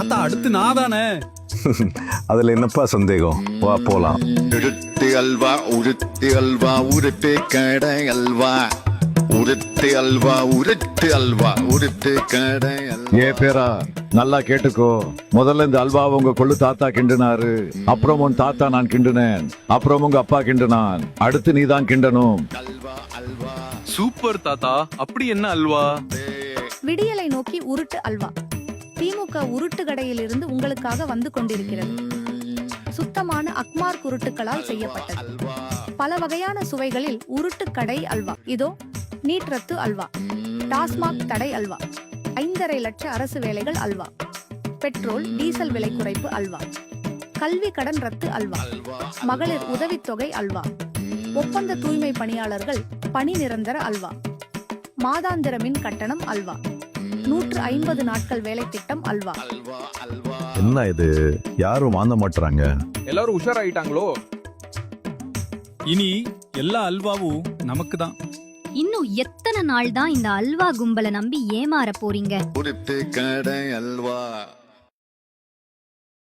தாத்தா அடுத்து நான் தானே. அதுல என்னப்பா சந்தேகம், வா போலாம். உருட்டு அல்வா உருட்டு அல்வா உருட்டு கடை அல்வா உருட்டு அல்வா உருட்டு அல்வா உருட்டு கடை அல்வா. ஏ பேரா நல்லா கேட்டுக்கோ. முதல்ல இந்த அல்வாவை உங்க கொள்ளு தாத்தா கிண்டுனாரு, அப்புறம் உன் தாத்தா நான் கிண்டுனேன், அப்புறம் உங்க அப்பா கிண்டுனான், அடுத்து நீ தான் கிண்டணும். சூப்பர் தாத்தா. அப்படி என்ன அல்வா? விடியலை நோக்கி உருட்டு அல்வா. திமுக உருட்டு கடையிலிருந்து உங்களுக்காக வந்து கொண்டிருக்கிறது. சுத்தமான அக்மார் குருட்டுகளால் செய்யப்பட்டது. பல வகையான சுவைகளில் உருட்டு கடை அல்வா. இதோ நீட் ரத்து அல்வா, டாஸ்மாக் தடை அல்வா, 5.5 லட்ச அரசு வேலைகள் அல்வா, பெட்ரோல் டீசல் விலை குறைப்பு அல்வா, கல்வி கடன் ரத்து அல்வா, மகளிர் உதவித்தொகை அல்வா, ஒப்பந்த தூய்மை பணியாளர்கள் பணி நிரந்தர அல்வா, மாதாந்திர மின் கட்டணம் அல்வா, 150 நாட்கள் வேலை திட்டம் அல்வா. என்ன இது, யாரும் வாங்க மாட்டாங்க. எல்லாரும் உஷாராயிட்டாங்களோ? இனி எல்லா அல்வாவும் நமக்கு தான். இன்னும் எத்தனை நாள் தான் இந்த அல்வா கும்பலை நம்பி ஏமாற போறீங்க? உருட்டு கடை அல்வா.